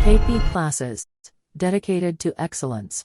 KP classes dedicated to excellence.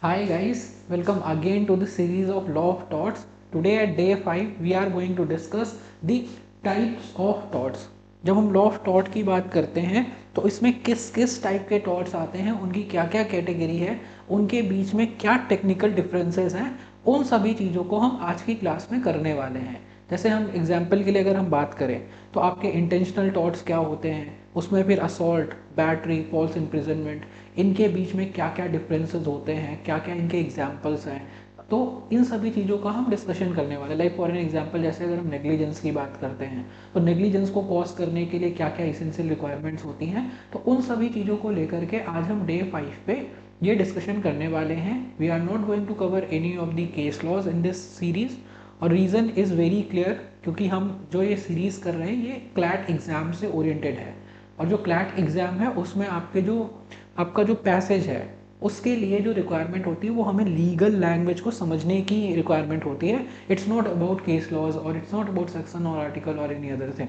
Hi guys, welcome again to the series of Law of Thoughts. Today at day 5 we are going to discuss the types of thoughts. जब हम law of thought की बात करते हैं तो इसमें किस किस टाइप के थॉट्स आते हैं, उनकी क्या क्या कैटेगरी है, उनके बीच में क्या टेक्निकल डिफरेंसेस हैं, उन सभी चीज़ों को हम आज की क्लास में करने वाले हैं। जैसे हम एग्जाम्पल के लिए अगर हम बात करें तो आपके इंटेंशनल थॉट्स क्या होते हैं, उसमें फिर असॉल्ट, बैटरी, फॉल्स इम्प्रिजनमेंट, इनके बीच में क्या क्या डिफरेंसेस होते हैं, क्या क्या इनके एग्जाम्पल्स हैं, तो इन सभी चीज़ों का हम डिस्कशन करने वाले। लाइक फॉर एन एग्जाम्पल, जैसे अगर हम नेग्लिजेंस की बात करते हैं तो नेग्लिजेंस को कॉज करने के लिए क्या क्या इसेंशियल रिक्वायरमेंट्स होती हैं, तो उन सभी चीज़ों को लेकर के आज हम डे 5 पे ये डिस्कशन करने वाले हैं। We are not going to cover any of the case laws in this series, और रीज़न इज़ वेरी क्लियर, क्योंकि हम जो ये सीरीज़ कर रहे हैं ये क्लैट एग्ज़ाम से ओरिएंटेड है, और जो क्लैट एग्ज़ाम है उसमें आपका जो पैसेज है उसके लिए जो रिक्वायरमेंट होती है वो हमें लीगल लैंग्वेज को समझने की रिक्वायरमेंट होती है। It's not about case laws और इट्स नॉट अबाउट सेक्शन और आर्टिकल और एनी अदर थिंग।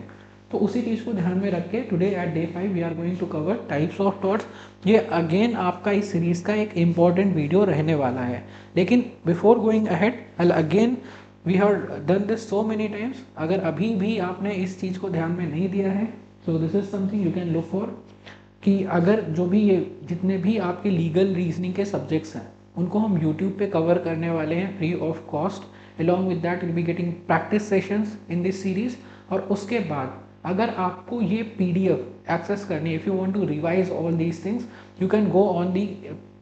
तो उसी चीज़ को ध्यान में रख के today at day 5 we are going to cover types of torts. ये अगेन आपका इस सीरीज़ का एक इम्पॉर्टेंट वीडियो रहने वाला है। लेकिन before going ahead I again, we have done this so many times, अगर अभी भी आपने इस चीज़ को ध्यान में नहीं दिया है so this is something you can look for, कि अगर जो भी ये जितने भी आपके लीगल रीजनिंग के सब्जेक्ट्स हैं उनको हम यूट्यूब पे कवर करने वाले हैं free of cost. Along with that will be getting practice sessions in this series. और उसके बाद अगर आपको ये पीडीएफ एक्सेस करनी है, if you want to revise all these things, you can go on the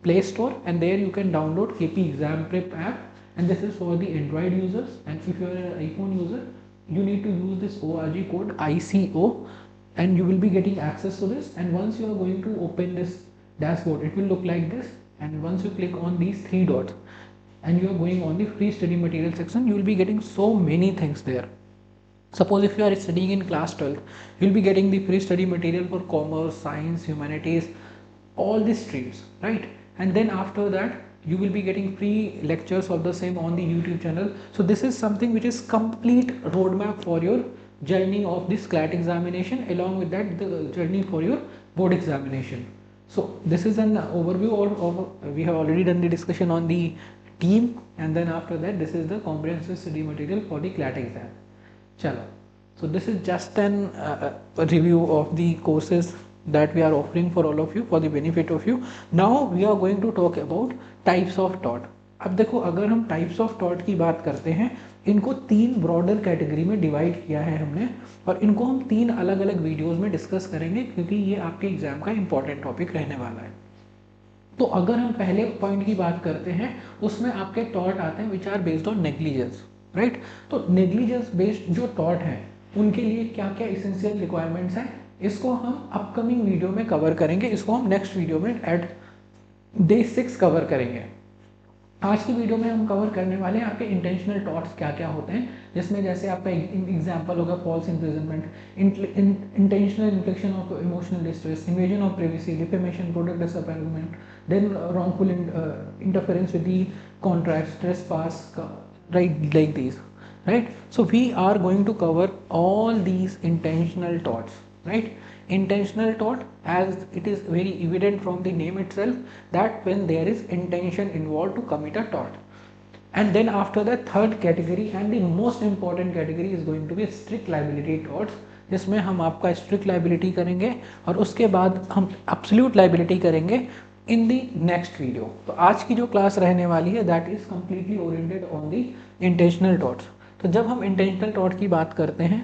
Play Store and there you can download KP exam prep app, and this is for the Android users, and if you are an iPhone user you need to use this org code ICO, and you will be getting access to this. And once you are going to open this dashboard, it will look like this, and once you click on these three dots and you are going on the free study material section, you will be getting so many things there. Suppose if you are studying in class 12th, you will be getting the free study material for commerce, science, humanities, all the streams, right? And then after that you will be getting free lectures of the same on the YouTube channel. So this is something which is complete roadmap for your journey of this CLAT examination, along with that the journey for your board examination. So this is an overview of we have already done the discussion on the team, and then after that this is the comprehensive study material for the CLAT exam. Chalo. So this is just an review of the courses that we are offering for all of you, for the benefit of you. Now we are going to talk about types of thought. अब देखो, अगर हम types of thought की बात करते हैं, इनको तीन ब्रॉडर कैटेगरी में डिवाइड किया है हमने, और इनको हम तीन अलग अलग वीडियोस में डिस्कस करेंगे, क्योंकि ये आपके एग्जाम का इंपॉर्टेंट टॉपिक रहने वाला है। तो अगर हम पहले पॉइंट की बात करते हैं, उसमें आपके थॉट आते हैं which are based on negligence, right? तो नेग्लिजेंस बेस्ड जो थॉट हैं उनके लिए क्या क्या इसेंशियल रिक्वायरमेंट्स हैं, इसको हम अपकमिंग वीडियो में कवर करेंगे। इसको हम नेक्स्ट वीडियो में एट डे 6 कवर करेंगे। आज की वीडियो में हम कवर करने वाले हैं आपके इंटेंशनल थॉट्स क्या क्या होते हैं, जिसमें जैसे आपका एग्जांपल होगा false imprisonment, intentional infliction of emotional distress, invasion of privacy, defamation, product disappointment, then wrongful interference with the contracts, trespass, right, like these, right? So we are going to cover all these intentional thoughts, right? Intentional thought, as it is very evident from the name itself, that when there is intention involved to commit a thought. And then after the third category and the most important category is going to be strict liability thoughts, जिसमें हम आपका strict liability करेंगे और उसके बाद हम absolute liability करेंगे इन दी next video. तो आज की जो क्लास रहने वाली है that is completely oriented on the intentional thoughts. तो जब हम इंटेंशनल थॉट की बात करते हैं,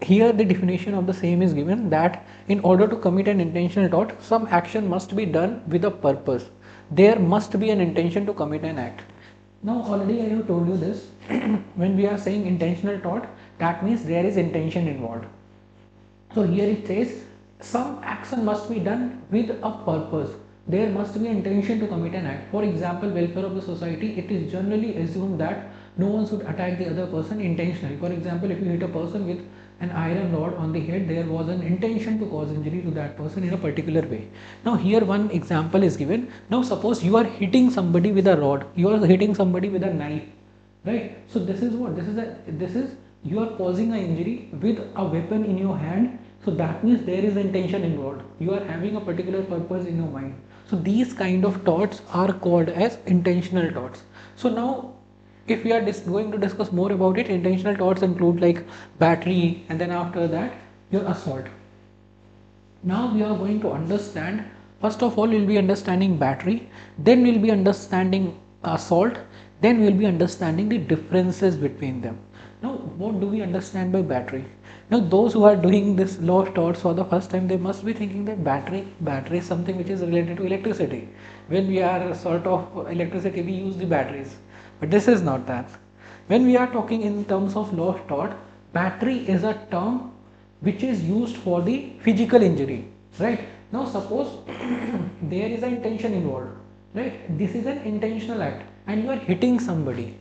here the definition of the same is given, that in order to commit an intentional thought, some action must be done with a purpose. There must be an intention to commit an act. Now already I have told you this when we are saying intentional thought, that means there is intention involved. So here it says some action must be done with a purpose. There must be intention to commit an act. For example, welfare of the society, it is generally assumed that no one should attack the other person intentionally. For example, if you hit a person with an iron rod on the head, there was an intention to cause injury to that person in a particular way. Now here one example is given. Now suppose you are hitting somebody with a rod, you are hitting somebody with a knife, right? So this is what, this is you are causing an injury with a weapon in your hand, So that means there is intention involved. You are having a particular purpose in your mind. So these kind of thoughts are called as intentional thoughts. So now if we are going to discuss more about it, intentional thoughts include like battery, and then after that your assault. Now we are going to understand, first of all we'll be understanding battery, then we'll be understanding assault, then we'll be understanding the differences between them. Now what do we understand by battery? Now those who are doing this law of thoughts for the first time, they must be thinking that battery is something which is related to electricity. When we are sort of electricity, we use the batteries, but this is not that. When we are talking in terms of law of thought, battery is a term which is used for the physical injury, right? Now suppose there is an intention involved, right? This is an intentional act and you are hitting somebody,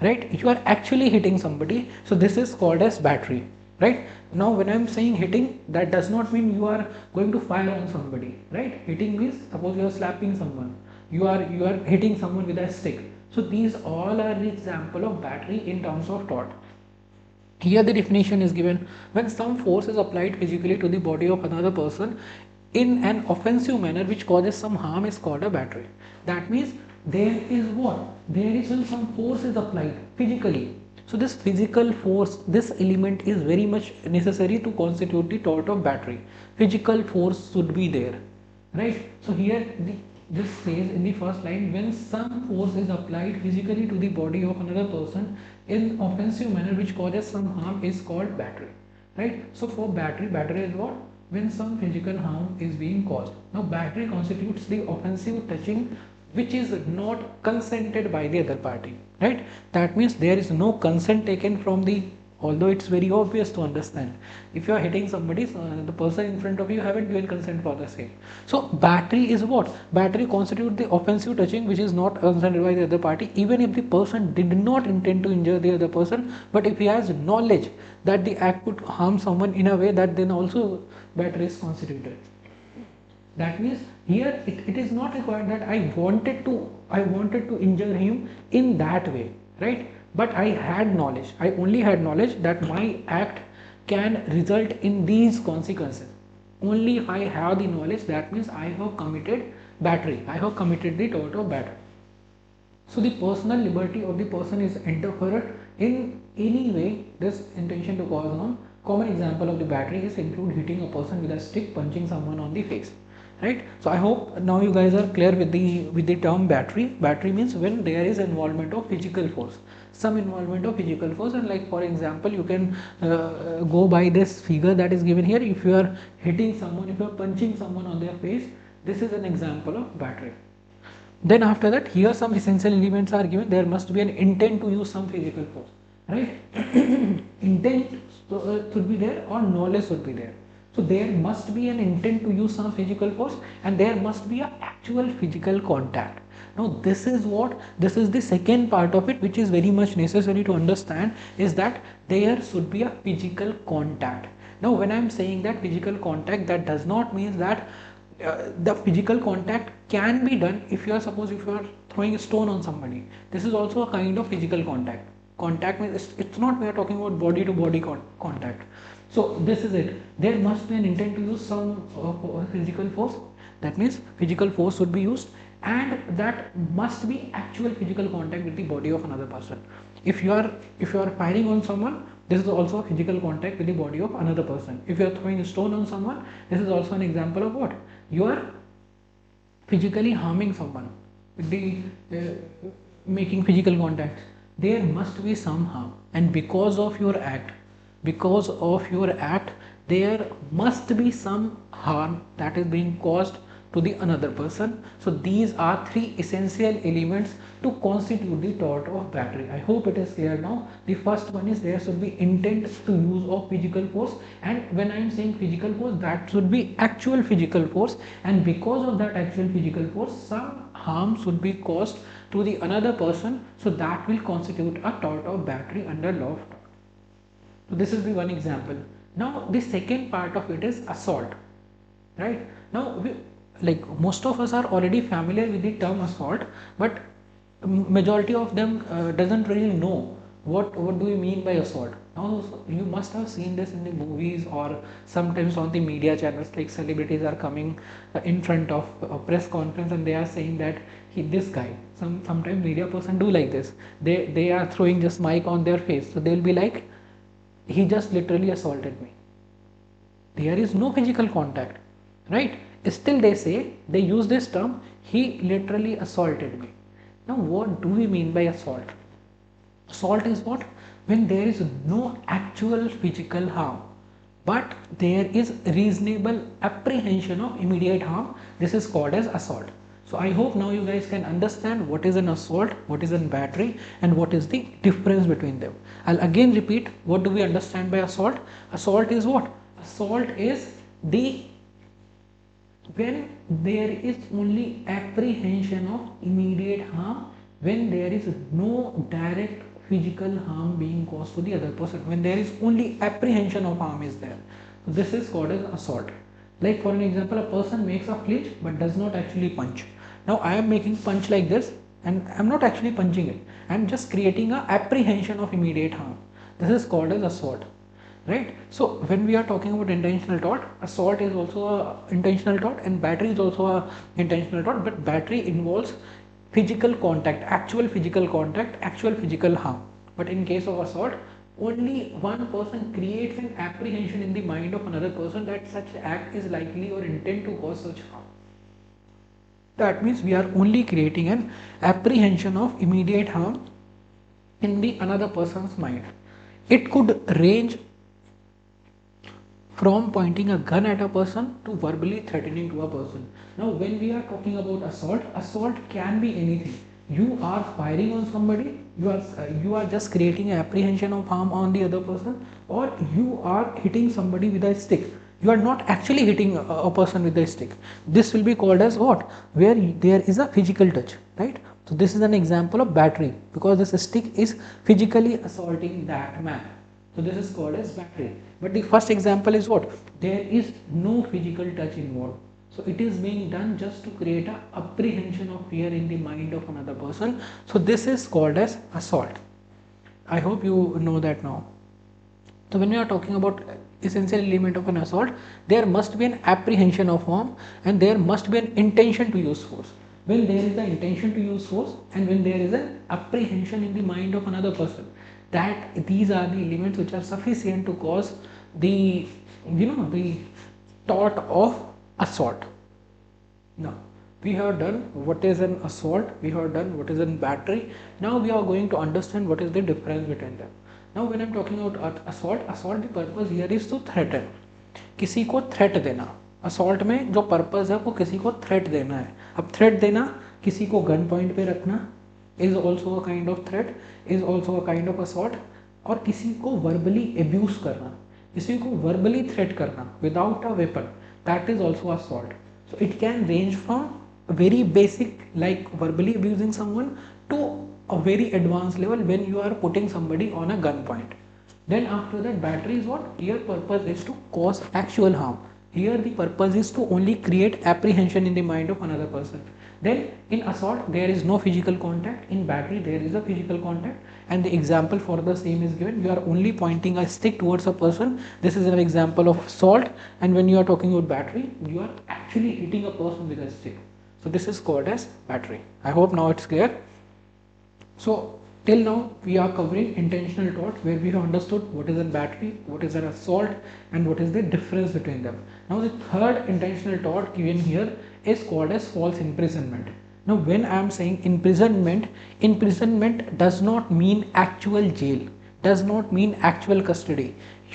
right? You are actually hitting somebody, so this is called as battery, right? Now when I'm saying hitting, that does not mean you are going to fire on somebody, right? Hitting means suppose you are slapping someone, you are hitting someone with a stick. So these all are the example of battery in terms of thought. Here the definition is given: when some force is applied physically to the body of another person in an offensive manner which causes some harm is called a battery. That means there is what? There is when some force is applied physically. So this physical force, this element is very much necessary to constitute the thought of battery. Physical force should be there, right? So here this says in the first line, when some force is applied physically to the body of another person in offensive manner which causes some harm is called battery, right? So for battery is what? When some physical harm is being caused. Now battery constitutes the offensive touching which is not consented by the other party, right? That means there is no consent taken from the, although it's very obvious to understand, if you are hitting somebody, the person in front of you haven't given consent for the same. So battery is what? Battery constitutes the offensive touching which is not consented by the other party, even if the person did not intend to injure the other person, but if he has knowledge that the act could harm someone in a way, that then also battery is constituted. That means here it is not required that I wanted to injure him in that way, right? But I had knowledge, I only had knowledge that my act can result in these consequences. Only if I have the knowledge, that means I have committed battery, I have committed the tort of battery. So the personal liberty of the person is interfered in any way this intention to cause harm. Common example of the battery is include hitting a person with a stick, punching someone on the face, right? So I hope now you guys are clear with the term battery. Battery means when there is involvement of physical force, some involvement of physical force. And like for example, you can go by this figure that is given here. If you are hitting someone, if you are punching someone on their face, this is an example of battery. Then after that, here some essential elements are given. There must be an intent to use some physical force, right? Intent should be there or knowledge should be there. So there must be an intent to use some physical force and there must be an actual physical contact. Now this is the second part of it, which is very much necessary to understand, is that there should be a physical contact. Now when I am saying that physical contact, that does not mean that the physical contact can be done if you are throwing a stone on somebody. This is also a kind of physical contact means it's not, we are talking about body to body contact. So this is it. There must be an intent to use some physical force. That means physical force should be used, and that must be actual physical contact with the body of another person. If you are firing on someone, this is also a physical contact with the body of another person. If you are throwing a stone on someone, this is also an example of what? You are physically harming someone with the making physical contact. There must be some harm, and because of your act, there must be some harm that is being caused to the another person. So these are three essential elements to constitute the tort of battery. I hope it is clear now. The first one is there should be intent to use of physical force, and when I am saying physical force, that should be actual physical force, and because of that actual physical force, some harm should be caused to the another person, so that will constitute a tort of battery under law of tort. So this is the one example. Now the second part of it is assault, right? Now like most of us are already familiar with the term assault, but majority of them doesn't really know what do we mean by assault. Now you must have seen this in the movies or sometimes on the media channels, like celebrities are coming in front of a press conference and they are saying that this guy, sometimes media person do like this. They are throwing just mic on their face, so they'll be like, he just literally assaulted me. There is no physical contact, right? Still they say, they use this term, he literally assaulted me. Now what do we mean by assault? Assault is what? When there is no actual physical harm, but there is reasonable apprehension of immediate harm. This is called as assault. So I hope now you guys can understand what is an assault, what is a battery, and what is the difference between them. I'll again repeat, what do we understand by assault? Assault is what? Assault is the when there is only apprehension of immediate harm, when there is no direct physical harm being caused to the other person, when there is only apprehension of harm is there. So this is called as assault. Like for an example, a person makes a flinch but does not actually punch. Now I am making punch like this and I am not actually punching it. I am just creating a apprehension of immediate harm. This is called as assault. Right? So when we are talking about intentional tort, assault is also a intentional tort and battery is also a intentional tort, but battery involves physical contact, actual physical harm. But in case of assault, only one person creates an apprehension in the mind of another person that such act is likely or intent to cause such harm. That means we are only creating an apprehension of immediate harm in the another person's mind. It could range from pointing a gun at a person to verbally threatening to a person. Now when we are talking about assault, assault can be anything. You are firing on somebody, you are just creating an apprehension of harm on the other person, or you are hitting somebody with a stick. You are not actually hitting a person with a stick. This will be called as what? Where there is a physical touch, right? So this is an example of battery, because this stick is physically assaulting that man. So this is called as battery. But the first example is what? There is no physical touch involved. So it is being done just to create a apprehension of fear in the mind of another person. So this is called as assault. I hope you know that now. So when we are talking about essential element of an assault, there must be an apprehension of harm and there must be an intention to use force. When there is the intention to use force and when there is an apprehension in the mind of another person, that these are the elements which are sufficient to cause the the tort of assault. Now we have done what is an assault, we have done what is an battery. Now we are going to understand what is the difference between them. Now when I am talking about assault, the purpose here is to threaten. किसी को threat देना, assault में जो purpose है वो किसी को threat देना है. अब थ्रेट देना, किसी को गन पॉइंट पे रखना is also a kind of threat, is also a kind of assault. और किसी को verbally abuse करना, किसी को verbally threat करना without a weapon, that is also assault. So it can range from very basic like verbally abusing someone to a very advanced level when you are putting somebody on a gun point. Then after that, battery is what? Here purpose is to cause actual harm. Here the purpose is to only create apprehension in the mind of another person. Then in assault there is no physical contact, in battery there is a physical contact, and the example for the same is given. You are only pointing a stick towards a person. This is an example of assault, and when you are talking about battery, you are actually hitting a person with a stick. So this is called as battery. I hope now it's clear. So till now we are covering intentional tort, where we have understood what is a battery, what is an assault, and what is the difference between them. Now the third intentional tort given here is called as false imprisonment. Now when I am saying imprisonment, imprisonment does not mean actual jail, does not mean actual custody.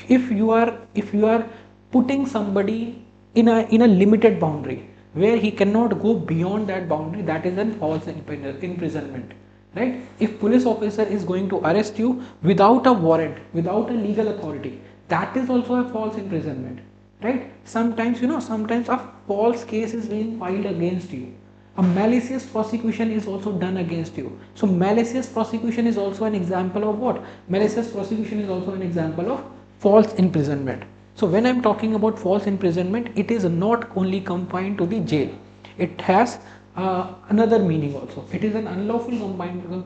If you are putting somebody in a limited boundary where he cannot go beyond that boundary, that is a false imprisonment. Right? If police officer is going to arrest you without a warrant, without a legal authority, that is also a false imprisonment. Right? Sometimes sometimes a false case is being filed against you. A malicious prosecution is also done against you. So malicious prosecution is also an example of what? Malicious prosecution is also an example of false imprisonment. So when I am talking about false imprisonment, it is not only confined to the jail. It has another meaning also. It is an unlawful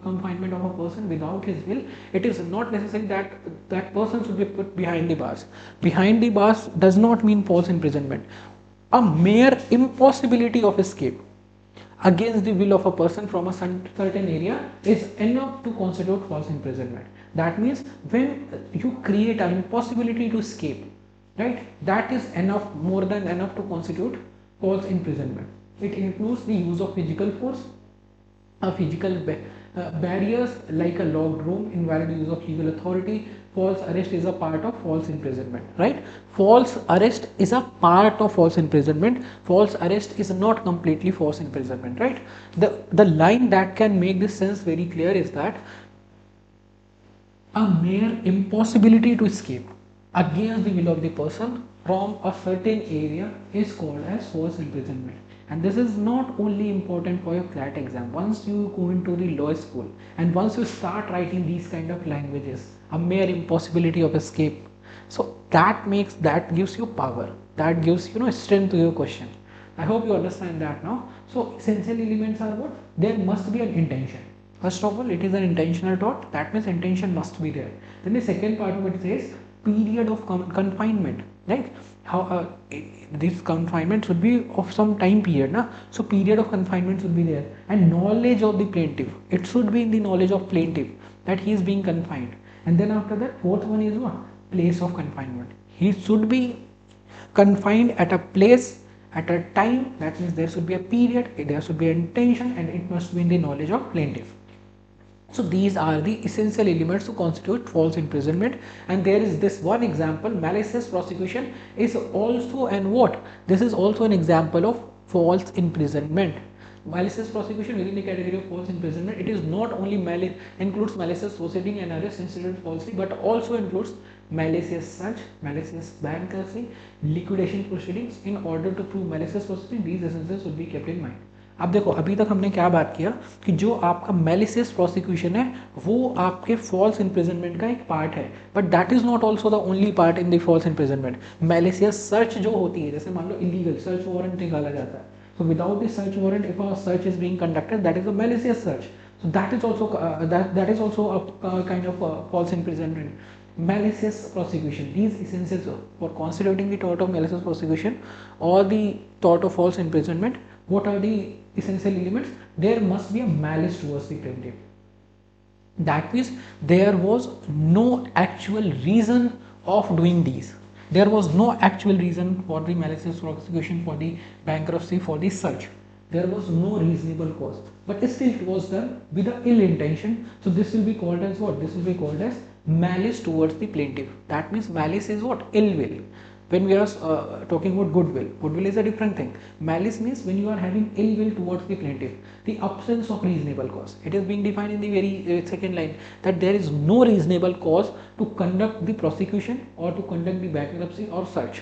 confinement of a person without his will. It is not necessary that that person should be put behind the bars. Behind the bars does not mean false imprisonment. A mere impossibility of escape against the will of a person from a certain area is enough to constitute false imprisonment. That means when you create an impossibility to escape, right, that is enough, more than enough to constitute false imprisonment. It includes the use of physical force, physical barriers like a locked room, invalid use of legal authority. False arrest is a part of false imprisonment, right? False arrest is a part of false imprisonment. False arrest is not completely false imprisonment, right? The line that can make this sense very clear is that a mere impossibility to escape against the will of the person from a certain area is called as false imprisonment. And this is not only important for your CLAT exam. Once you go into the law school and once you start writing these kind of languages, a mere impossibility of escape, so that gives you power, that gives strength to your question. I hope you understand that now. So essential elements are what? There must be an intention. First of all, it is an intentional tort. That means intention must be there. Then the second part of it says period of confinement, right? How this confinement should be of some time period, na? So period of confinement should be there, and knowledge of the plaintiff. It should be in the knowledge of plaintiff that he is being confined. And then after that, fourth one is what? Place of confinement. He should be confined at a place, at a time. That means there should be a period, there should be an intention, and it must be in the knowledge of plaintiff. So these are the essential elements to constitute false imprisonment. And there is this one example, malicious prosecution is also an what? This is also an example of false imprisonment. Malicious prosecution within the category of false imprisonment. It is not only includes malicious proceeding and arrest instituted falsely, but also includes malicious search, malicious bankruptcy, liquidation proceedings. In order to prove malicious proceeding, these essentials should be kept in mind. अब देखो, अभी तक हमने क्या बात किया कि जो आपका मैलिसियस प्रोसिक्यूशन है वो आपके फॉल्स इम्प्रिजनमेंट का एक पार्ट है, but that is not also the only part in the false imprisonment. Malicious search जो होती है, जैसे मान लो इलीगल सर्च वारंट निकाला जाता है, so without the search warrant, if a search is being conducted, that is a malicious search. So that is also that is also a kind of false imprisonment. Malicious prosecution, these essentials for constituting the tort of malicious prosecution or the tort of false imprisonment. What are the essential elements? There must be a malice towards the plaintiff. That means there was no actual reason of doing these. There was no actual reason for the malicious prosecution, for the bankruptcy, for the search. There was no reasonable cause, but still it was done with an ill intention. So this will be called as what? This will be called as malice towards the plaintiff. That means malice is what? Ill will. When we are talking about goodwill, goodwill is a different thing. Malice means when you are having ill will towards the plaintiff, the absence of reasonable cause. It is being defined in the very second line, that there is no reasonable cause to conduct the prosecution or to conduct the bankruptcy or search.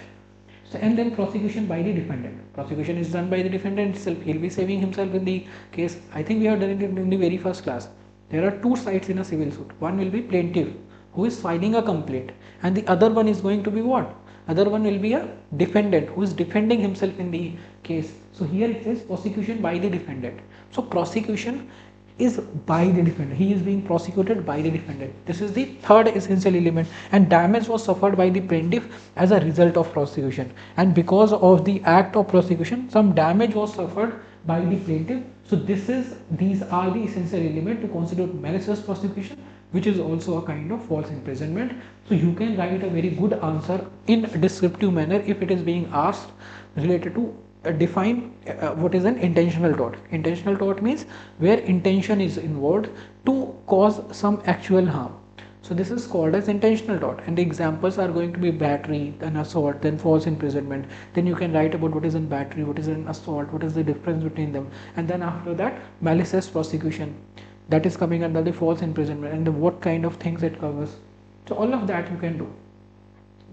So, and then prosecution by the defendant. Prosecution is done by the defendant itself. He will be saving himself in the case. I think we have done it in the very first class. There are two sides in a civil suit. One will be plaintiff who is filing a complaint, and the other one is going to be what? Other one will be a defendant who is defending himself in the case. So here it says prosecution by the defendant. So prosecution is by the defendant. He is being prosecuted by the defendant. This is the third essential element. And damage was suffered by the plaintiff as a result of prosecution. And because of the act of prosecution, some damage was suffered by the plaintiff. So these are the essential element to constitute malicious prosecution, which is also a kind of false imprisonment. So you can write a very good answer in a descriptive manner if it is being asked related to define what is an intentional tort. Intentional tort means where intention is involved to cause some actual harm. So this is called as intentional tort, and the examples are going to be battery, then assault, then false imprisonment. Then you can write about what is in battery, what is in assault, what is the difference between them, and then after that malicious prosecution, that is coming under the false imprisonment, and what kind of things it covers. So all of that you can do.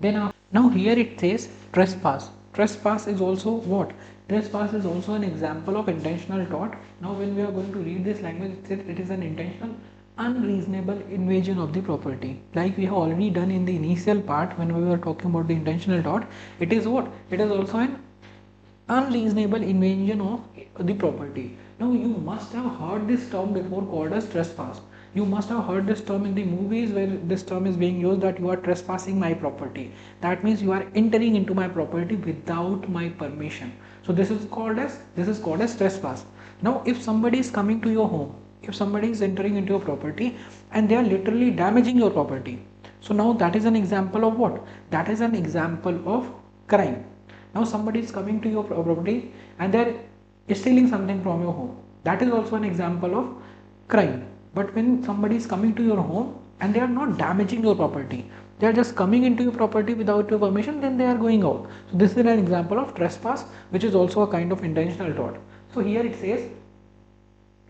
Then now here it says trespass. Trespass is also what? Trespass is also an example of intentional tort. Now when we are going to read this language, it says it is an intentional unreasonable invasion of the property. Like we have already done in the initial part when we were talking about the intentional tort. It is what? It is also an unreasonable invasion of the property. Now you must have heard this term before called as trespass. You must have heard this term in the movies where this term is being used, that you are trespassing my property. That means you are entering into my property without my permission. So this is called as trespass. Now if somebody is coming to your home, if somebody is entering into your property and they are literally damaging your property, so now that is an example of what? That is an example of crime. Now somebody is coming to your property and they're stealing something from your home. That is also an example of crime. But when somebody is coming to your home and they are not damaging your property, they are just coming into your property without your permission, then they are going out. So this is an example of trespass, which is also a kind of intentional tort. So here it says,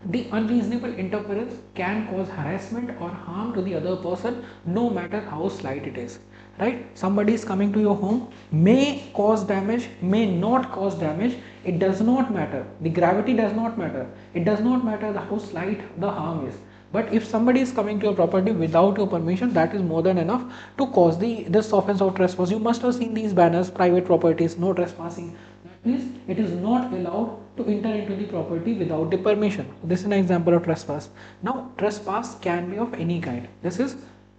the unreasonable interference can cause harassment or harm to the other person, no matter how slight it is. Right? Somebody is coming to your home, may cause damage, may not cause damage. It does not matter. The gravity does not matter. It does not matter how slight the harm is. But if somebody is coming to your property without your permission, that is more than enough to cause this offense of trespass. You must have seen these banners: private properties, no trespassing. That means it is not allowed to enter into the property without the permission. This is an example of trespass. Now trespass can be of any kind. This is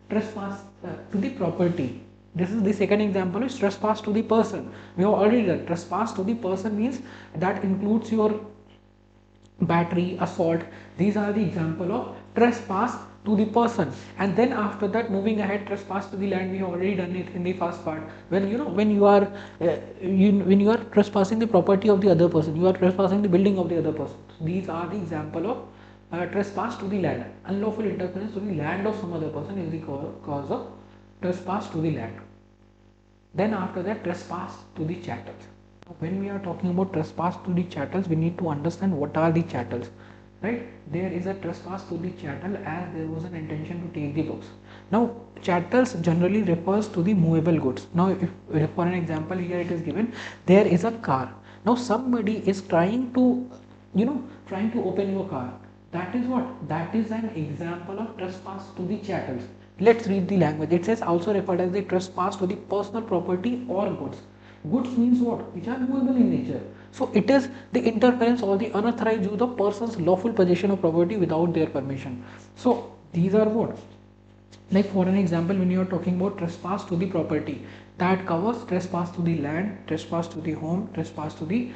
trespass to the property. This is the second example, is trespass to the person. We have already done trespass to the person, means that includes your battery, assault. These are the example of trespass to the person. And then after that, moving ahead, trespass to the land, we have already done it in the first part. When you are trespassing the property of the other person, you are trespassing the building of the other person. So these are the example of trespass to the land. Unlawful interference to the land of some other person is the cause of trespass to the land. Then after that, trespass to the chattels. When we are talking about trespass to the chattels, we need to understand what are the chattels, right? There is a trespass to the chattel as there was an intention to take the books. Now chattels generally refers to the movable goods. Now if for an example here it is given, there is a car. Now somebody is trying to open your car. That is what? That is an example of trespass to the chattels. Let's read the language. It says, also referred as the trespass to the personal property or goods. Goods means what? Which are movable in nature. So it is the interference or the unauthorized use of person's lawful possession of property without their permission. So these are what? Like for an example, when you are talking about trespass to the property, that covers trespass to the land, trespass to the home, trespass to the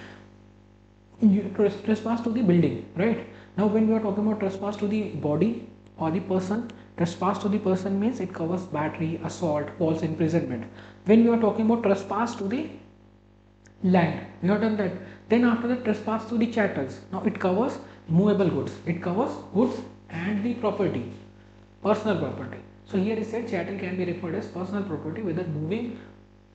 building, right? Now when we are talking about trespass to the body or the person, trespass to the person means it covers battery, assault, false imprisonment. When we are talking about trespass to the land, we have done that. Then after that, trespass to the chattels. Now it covers movable goods. It covers goods and the property, personal property. So here it said chattel can be referred as personal property whether moving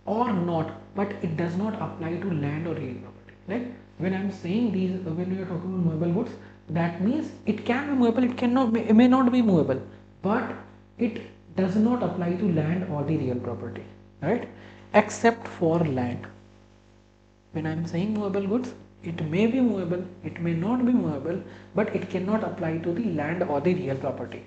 or not, but it does not apply to land or real property. Right? When I am saying these, when we are talking about movable goods, that means it can be movable, it may not be movable, but it does not apply to land or the real property, right? Except for land. When I am saying movable goods, it may be movable, it may not be movable, but it cannot apply to the land or the real property.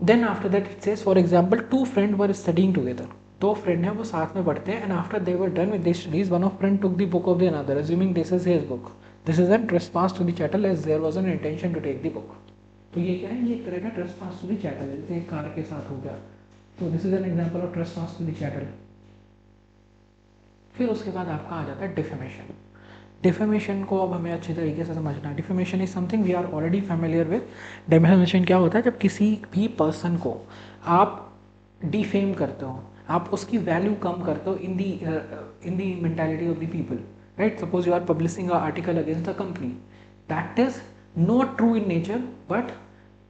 Then after that it says, for example, two friends were studying together. दो friend हैं, वो साथ में पढ़ते हैं, and after they were done with their studies, one of friend took the book of the another, assuming this is his book. This is a trespass to the chattel as there was an intention to take the book. तो ये क्या है? ये एक तरह का trespass to the chattel, जैसे एक कार के साथ हो गया. तो this is an example of trespass to the chattel. फिर उसके बाद आपका आ जाता है डिफेमेशन. डिफेमेशन को अब हमें अच्छी तरीके से समझना है. Defamation is something we are already familiar with. Defamation क्या होता है? जब किसी भी पर्सन को आप डिफेम करते हो, आप उसकी वैल्यू कम करते हो in the mentality of the people, right? Suppose you are publishing a article against the company, that is not true in nature, but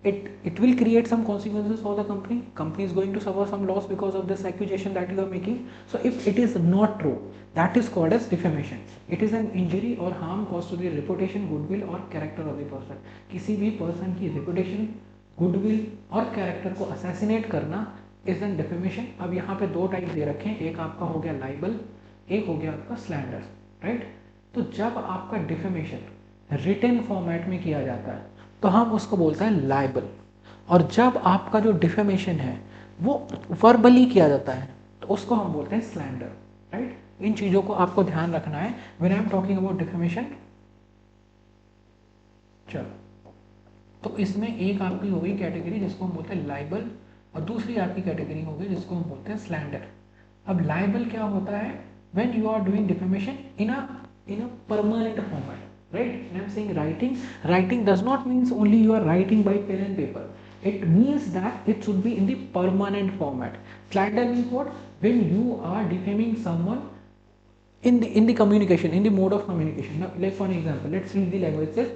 it will create some consequences for the company. Company is going to suffer some loss because of this accusation that you are making. So if it is not true, that is called as defamation. It is an injury or harm caused to the reputation, goodwill or character of the person. किसी भी person की reputation, goodwill और character को assassinate करना is an defamation. अब यहाँ पे दो टाइप दे रखे हैं, एक आपका हो गया libel, एक हो गया आपका slander, right? तो जब आपका defamation रिटन फॉर्मेट में किया जाता है तो हम उसको बोलते हैं लाइबल, और जब आपका जो डिफेमेशन है वो वर्बली किया जाता है तो उसको हम बोलते हैं स्लैंडर, राइट? इन चीज़ों को आपको ध्यान रखना है when I am talking about defamation. चलो, तो इसमें एक आपकी हो गई कैटेगरी जिसको हम बोलते हैं लाइबल, और दूसरी आपकी कैटेगरी हो गई जिसको हम बोलते हैं स्लैंडर। अब लाइबल क्या होता है? When you are doing defamation in a permanent format, right? And I'm saying writing does not means only you are writing by pen and paper. It means that it should be in the permanent format. Slander means what? When you are defaming someone in the communication, in the mode of communication. Now, like for an example, let's read the language. It says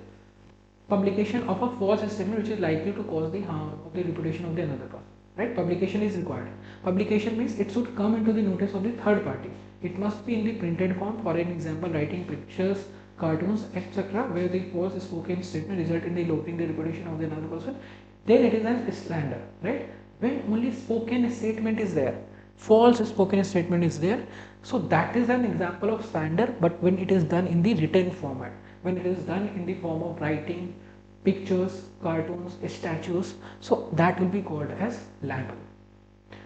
publication of a false statement which is likely to cause the harm of the reputation of the another person. Right? Publication is required. Publication means it should come into the notice of the third party. It must be in the printed form. For an example, writing pictures, cartoons, etc., where the false spoken statement result in the eloping the reputation of the another person, then it is a slander, right? When only spoken statement is there, false spoken statement is there, so that is an example of slander. But when it is done in the written format, when it is done in the form of writing, pictures, cartoons, statues, so that will be called as libel.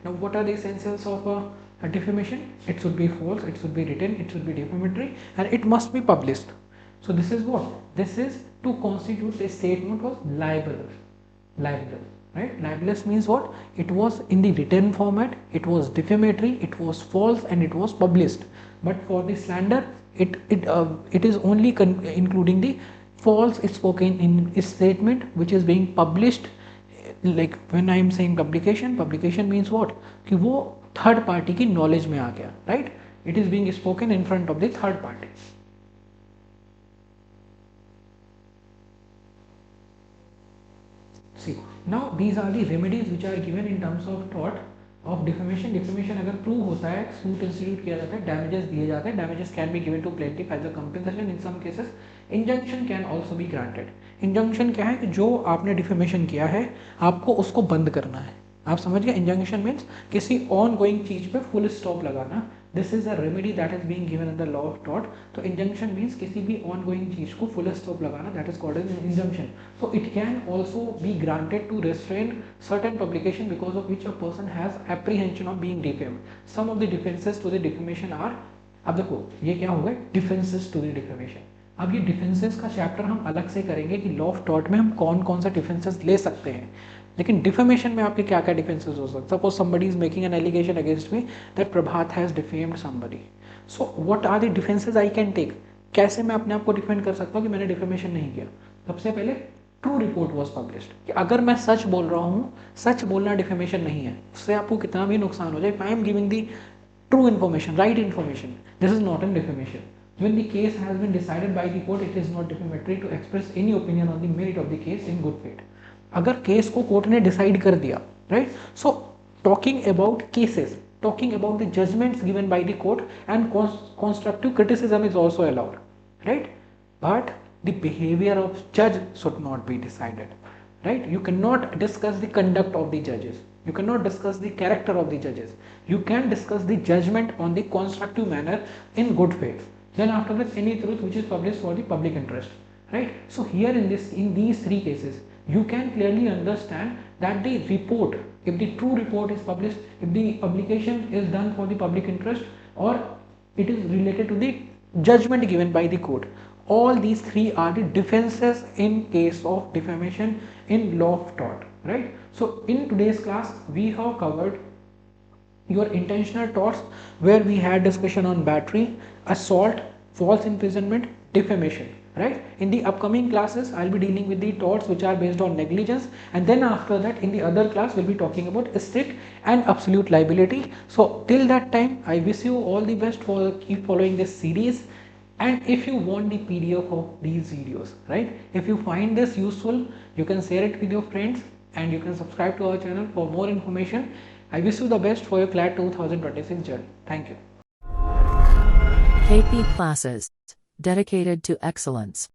Now, what are the essentials of a defamation? It should be false, it should be written, it should be defamatory, and it must be published. So this is what? This is to constitute a statement was libelous. Libelous, right? Libelous means what? It was in the written format, it was defamatory, it was false, and it was published. But for the slander, it is only including the false spoken in statement which is being published. Like when I am saying publication means what? कि वो third party की knowledge में आ गया, right? It is being spoken in front of the third party. See, now these are the remedies which are given in terms of tort of defamation. Defamation अगर prove होता है, suit institute किया जाता है, damages दिए जाते हैं. Damages can be given to plaintiff as a compensation in some cases. Injunction can also be granted. Injunction क्या है कि जो आपने डिफेमेशन किया है आपको उसको बंद करना है. आप समझ गए? इंजंक्शन मीन्स किसी ऑन गोइंग चीज पे फुल स्टॉप लगाना. This is a remedy that is being given in the law of tort. तो इंजंक्शन मीन्स किसी भी ऑन गोइंग चीज को फुल स्टॉप लगाना, that is called as injunction. So it can also be granted to restrain certain publication because of which a person has apprehension of being defamed. Some of the defenses to the defamation are, अब देखो ये क्या होगा, defences to the defamation. अब ये defences का chapter हम अलग से करेंगे कि लॉ ऑफ टॉर्ट में हम कौन कौन सा डिफेंसेस ले सकते हैं. लेकिन डिफेमेशन में आपके क्या क्या डिफेंसेस हो सकते हैं. Suppose somebody is making an allegation against me that Prabhat has defamed somebody. So what are the defenses I can take? कैसे मैं अपने आप को डिफेंड कर सकता हूँ कि मैंने डिफेमेशन नहीं किया. सबसे पहले ट्रू रिपोर्ट वॉज पब्लिश्ड, कि अगर मैं सच बोल रहा हूँ, सच बोलना डिफेमेशन नहीं है, उससे आपको कितना भी नुकसान हो जाए. If I am giving the true information, right information, this is not an defamation. When the case has been decided by the court, it is not defamatory to express any opinion on the merit of the case in good faith. अगर case को court ने decide कर दिया, right? So talking about cases, talking about the judgments given by the court, and constructive criticism is also allowed, right? But the behavior of judge should not be decided, right? You cannot discuss the conduct of the judges, you cannot discuss the character of the judges. You can discuss the judgment on the constructive manner in good faith. Then after that, any truth which is published for the public interest, right? So here in these three cases, you can clearly understand that the report, if the true report is published, if the publication is done for the public interest, or it is related to the judgment given by the court, all these three are the defenses in case of defamation in law of tort, right? So in today's class we have covered your intentional torts, where we had discussion on battery, assault, false imprisonment, defamation, right? In the upcoming classes I'll be dealing with the torts which are based on negligence, and then after that in the other class we'll be talking about strict and absolute liability. So till that time, I wish you all the best for keep following this series. And if you want the PDF of these videos, right, if you find this useful, you can share it with your friends, and you can subscribe to our channel for more information. I wish you the best for your CLAT 2026 journey. Thank you. KP Classes. Dedicated to excellence.